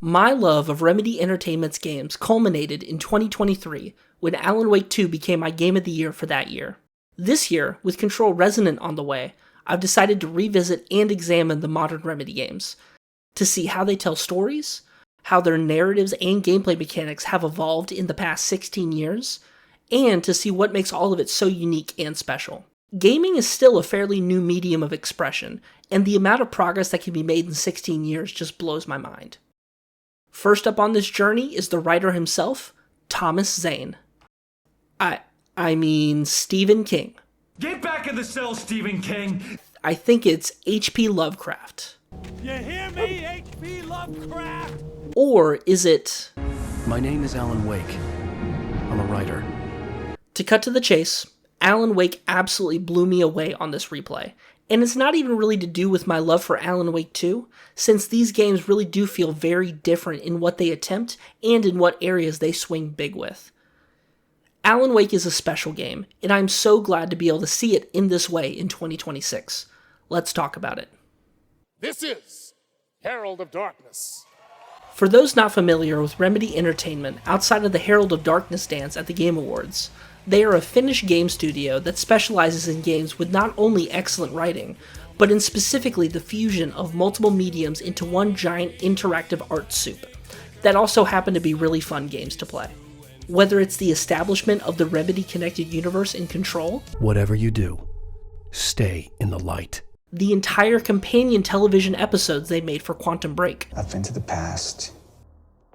My love of Remedy Entertainment's games culminated in 2023 when Alan Wake 2 became my game of the year for that year. This year, with Control Resonant on the way, I've decided to revisit and examine the modern Remedy games, to see how they tell stories, how their narratives and gameplay mechanics have evolved in the past 16 years, and to see what makes all of it so unique and special. Gaming is still a fairly new medium of expression, and the amount of progress that can be made in 16 years just blows my mind. First up on this journey is the writer himself, Thomas Zane. I mean Stephen King. Get back in the cell, Stephen King! I think it's H.P. Lovecraft. You hear me, H.P. Lovecraft? Or is it... My name is Alan Wake. I'm a writer. To cut to the chase, Alan Wake absolutely blew me away on this replay. And it's not even really to do with my love for Alan Wake 2, since these games really do feel very different in what they attempt and in what areas they swing big with. Alan Wake is a special game, and I'm so glad to be able to see it in this way in 2026. Let's talk about it. This is Herald of Darkness. For those not familiar with Remedy Entertainment outside of the Herald of Darkness dance at the Game Awards, they are a Finnish game studio that specializes in games with not only excellent writing, but in specifically the fusion of multiple mediums into one giant interactive art soup, that also happen to be really fun games to play. Whether it's the establishment of the Remedy-connected universe in Control, Whatever you do, stay in the light. The entire companion television episodes they made for Quantum Break, I've been to the past.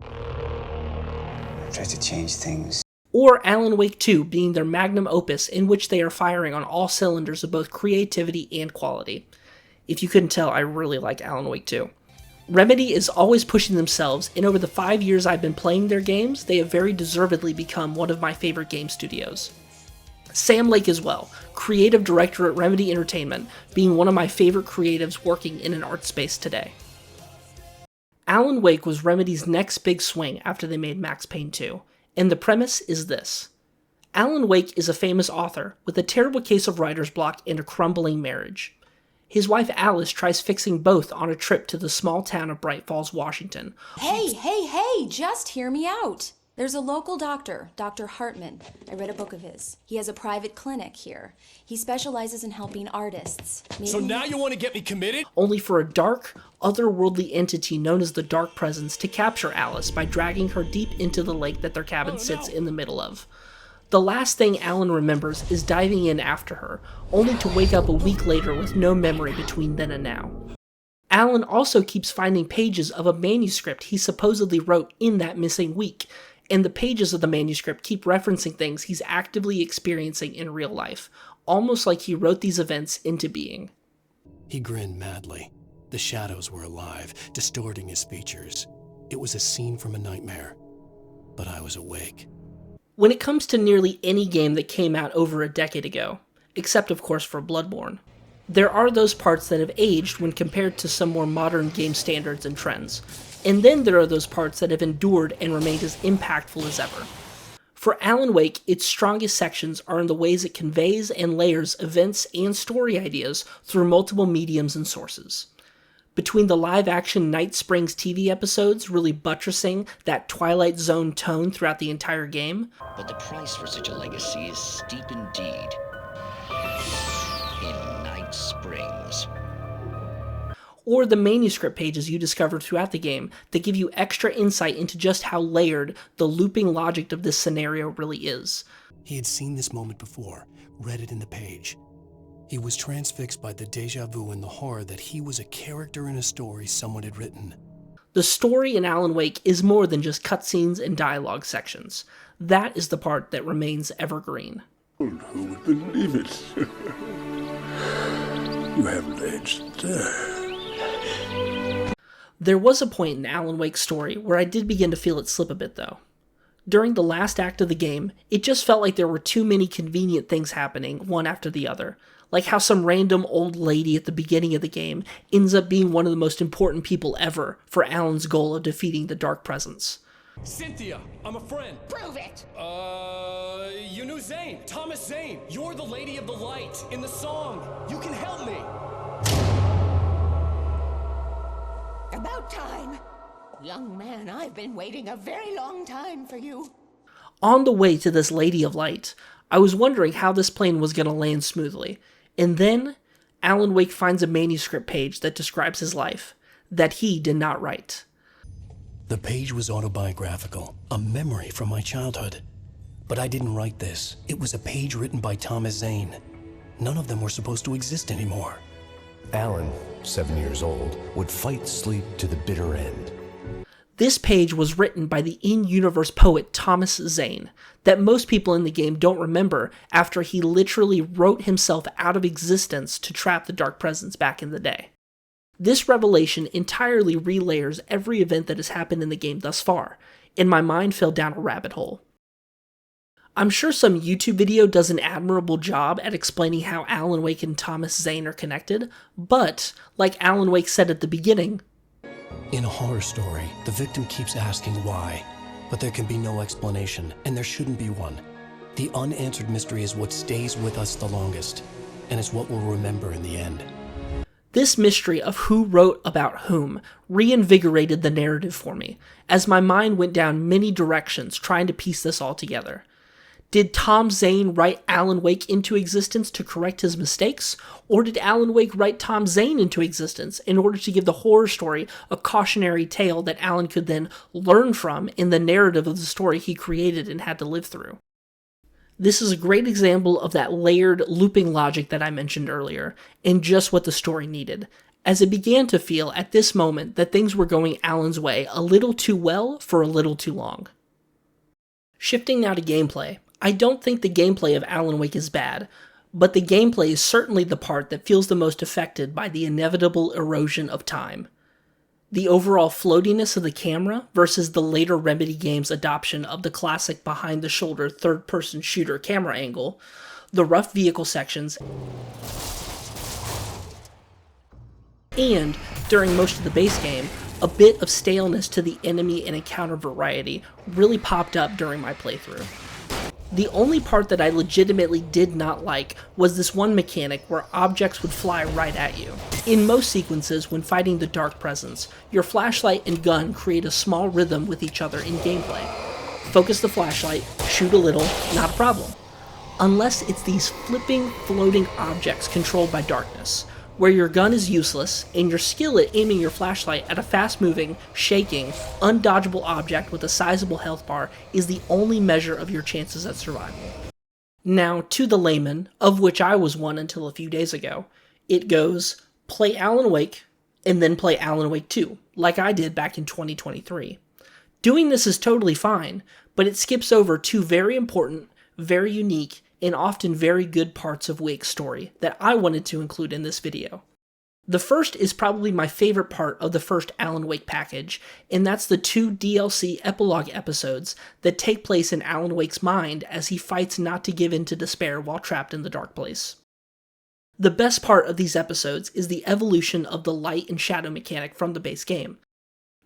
I've tried to change things. or Alan Wake 2 being their magnum opus in which they are firing on all cylinders of both creativity and quality. If you couldn't tell, I really like Alan Wake 2. Remedy is always pushing themselves, and over the 5 years I've been playing their games, they have very deservedly become one of my favorite game studios. Sam Lake as well, creative director at Remedy Entertainment, being one of my favorite creatives working in an art space today. Alan Wake was Remedy's next big swing after they made Max Payne 2, and the premise is this. Alan Wake is a famous author with a terrible case of writer's block and a crumbling marriage. His wife Alice tries fixing both on a trip to the small town of Bright Falls, Washington. Hey, just hear me out. There's a local doctor, Dr. Hartman. I read a book of his. He has a private clinic here. He specializes in helping artists. So now you want to get me committed? Only for a dark, otherworldly entity known as the Dark Presence to capture Alice by dragging her deep into the lake that their cabin sits in the middle of. The last thing Alan remembers is diving in after her, only to wake up a week later with no memory between then and now. Alan also keeps finding pages of a manuscript he supposedly wrote in that missing week, and the pages of the manuscript keep referencing things he's actively experiencing in real life, almost like he wrote these events into being. He grinned madly. The shadows were alive, distorting his features. It was a scene from a nightmare, but I was awake. When it comes to nearly any game that came out over a decade ago, except of course for Bloodborne, there are those parts that have aged when compared to some more modern game standards and trends, and then there are those parts that have endured and remained as impactful as ever. For Alan Wake, its strongest sections are in the ways it conveys and layers events and story ideas through multiple mediums and sources. Between the live-action Night Springs TV episodes really buttressing that Twilight Zone tone throughout the entire game, But the price for such a legacy is steep indeed. In Night Springs. or the manuscript pages you discover throughout the game that give you extra insight into just how layered the looping logic of this scenario really is. He had seen this moment before, read it in the page. He was transfixed by the deja vu and the horror that he was a character in a story someone had written. The story in Alan Wake is more than just cutscenes and dialogue sections. That is the part that remains evergreen. Who would believe it? You have aged. There was a point in Alan Wake's story where I did begin to feel it slip a bit though. During the last act of the game, it just felt like there were too many convenient things happening, one after the other. Like how some random old lady at the beginning of the game ends up being one of the most important people ever for Alan's goal of defeating the Dark Presence. Cynthia, I'm a friend. Prove it! You knew Zane, Thomas Zane. You're the Lady of the Light in the song. You can help me. About time. Young man, I've been waiting a very long time for you. On the way to this Lady of Light, I was wondering how this plane was going to land smoothly, and then Alan Wake finds a manuscript page that describes his life, that he did not write. The page was autobiographical, a memory from my childhood. But I didn't write this. It was a page written by Thomas Zane. None of them were supposed to exist anymore. Alan, 7 years old, would fight sleep to the bitter end. This page was written by the in-universe poet Thomas Zane, that most people in the game don't remember after he literally wrote himself out of existence to trap the Dark Presence back in the day. This revelation entirely relayers every event that has happened in the game thus far, and my mind fell down a rabbit hole. I'm sure some YouTube video does an admirable job at explaining how Alan Wake and Thomas Zane are connected, but, like Alan Wake said at the beginning, in a horror story, the victim keeps asking why, but there can be no explanation, and there shouldn't be one. The unanswered mystery is what stays with us the longest, and is what we'll remember in the end. This mystery of who wrote about whom reinvigorated the narrative for me, as my mind went down many directions trying to piece this all together. Did Tom Zane write Alan Wake into existence to correct his mistakes, or did Alan Wake write Tom Zane into existence in order to give the horror story a cautionary tale that Alan could then learn from in the narrative of the story he created and had to live through? This is a great example of that layered looping logic that I mentioned earlier, and just what the story needed, as it began to feel at this moment that things were going Alan's way a little too well for a little too long. Shifting now to gameplay, I don't think the gameplay of Alan Wake is bad, but the gameplay is certainly the part that feels the most affected by the inevitable erosion of time. The overall floatiness of the camera versus the later Remedy games' adoption of the classic behind-the-shoulder third-person shooter camera angle, the rough vehicle sections, and, during most of the base game, a bit of staleness to the enemy and encounter variety really popped up during my playthrough. The only part that I legitimately did not like was this one mechanic where objects would fly right at you. In most sequences, when fighting the Dark Presence, your flashlight and gun create a small rhythm with each other in gameplay. Focus the flashlight, shoot a little, not a problem. Unless it's these flipping, floating objects controlled by darkness, where your gun is useless, and your skill at aiming your flashlight at a fast-moving, shaking, undodgeable object with a sizable health bar is the only measure of your chances at survival. Now, to the layman, of which I was one until a few days ago, it goes, play Alan Wake, and then play Alan Wake 2, like I did back in 2023. Doing this is totally fine, but it skips over two very important, very unique, and often very good parts of Wake's story that I wanted to include in this video. The first is probably my favorite part of the first Alan Wake package, and that's the 2 DLC epilogue episodes that take place in Alan Wake's mind as he fights not to give in to despair while trapped in the dark place. The best part of these episodes is the evolution of the light and shadow mechanic from the base game.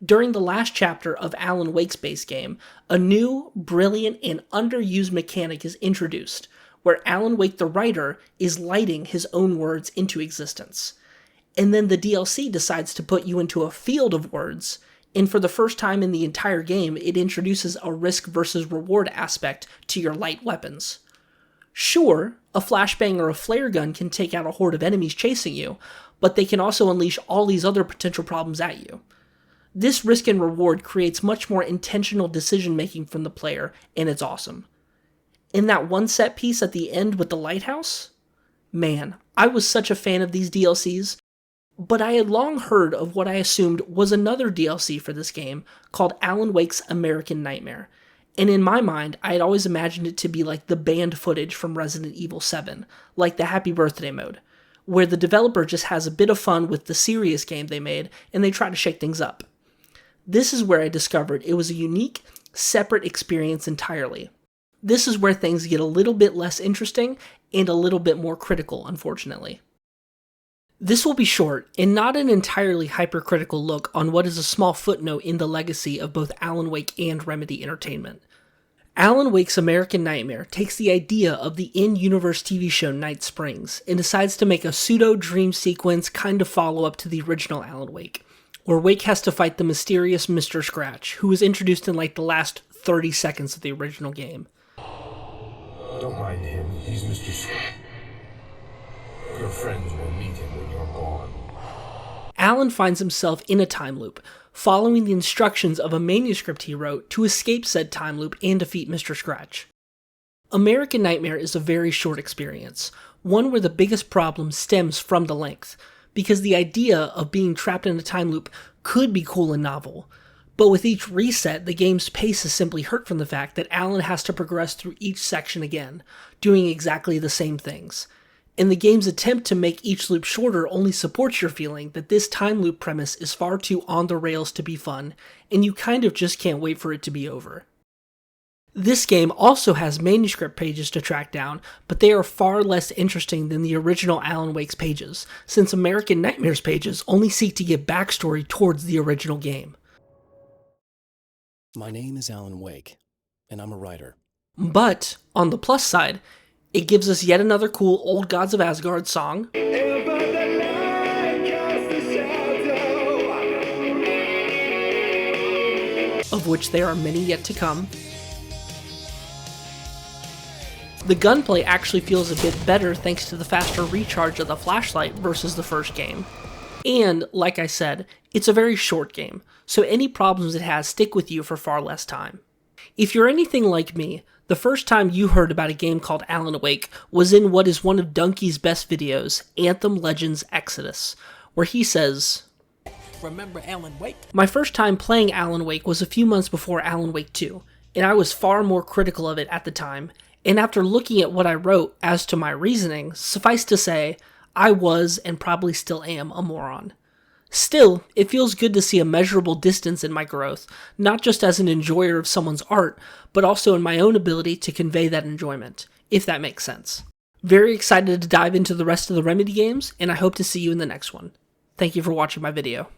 During the last chapter of Alan Wake's base game, a new, brilliant, and underused mechanic is introduced, where Alan Wake the writer is lighting his own words into existence. And then the DLC decides to put you into a field of words, and for the first time in the entire game, it introduces a risk versus reward aspect to your light weapons. Sure, a flashbang or a flare gun can take out a horde of enemies chasing you, but they can also unleash all these other potential problems at you. This risk and reward creates much more intentional decision making from the player, and it's awesome. In that one set piece at the end with the lighthouse? Man, I was such a fan of these DLCs, but I had long heard of what I assumed was another DLC for this game called Alan Wake's American Nightmare, and in my mind, I had always imagined it to be like the banned footage from Resident Evil 7, like the Happy Birthday mode, where the developer just has a bit of fun with the serious game they made, and they try to shake things up. This is where I discovered it was a unique, separate experience entirely. This is where things get a little bit less interesting and a little bit more critical, unfortunately. This will be short and not an entirely hypercritical look on what is a small footnote in the legacy of both Alan Wake and Remedy Entertainment. Alan Wake's American Nightmare takes the idea of the in-universe TV show Night Springs and decides to make a pseudo-dream sequence kind of follow-up to the original Alan Wake, where Wake has to fight the mysterious Mr. Scratch, who was introduced in like the last 30 seconds of the original game. Don't mind him. He's Mr. Scratch. Your friends will meet him when you're gone. Alan finds himself in a time loop, following the instructions of a manuscript he wrote to escape said time loop and defeat Mr. Scratch. American Nightmare is a very short experience, one where the biggest problem stems from the length, because the idea of being trapped in a time loop could be cool and novel, but with each reset, the game's pace is simply hurt from the fact that Alan has to progress through each section again, doing exactly the same things. And the game's attempt to make each loop shorter only supports your feeling that this time loop premise is far too on the rails to be fun, and you kind of just can't wait for it to be over. This game also has manuscript pages to track down, but they are far less interesting than the original Alan Wake's pages, since American Nightmare's pages only seek to give backstory towards the original game. My name is Alan Wake, and I'm a writer. But, on the plus side, it gives us yet another cool Old Gods of Asgard song, of which there are many yet to come. The gunplay actually feels a bit better thanks to the faster recharge of the flashlight versus the first game. And, like I said, it's a very short game, so any problems it has stick with you for far less time. If you're anything like me, the first time you heard about a game called Alan Wake was in what is one of Dunkey's best videos, Anthem Legends Exodus, where he says, "Remember Alan Wake?" My first time playing Alan Wake was a few months before Alan Wake 2, and I was far more critical of it at the time, and after looking at what I wrote as to my reasoning, suffice to say, I was, and probably still am, a moron. Still, it feels good to see a measurable distance in my growth, not just as an enjoyer of someone's art, but also in my own ability to convey that enjoyment, if that makes sense. Very excited to dive into the rest of the Remedy games, and I hope to see you in the next one. Thank you for watching my video.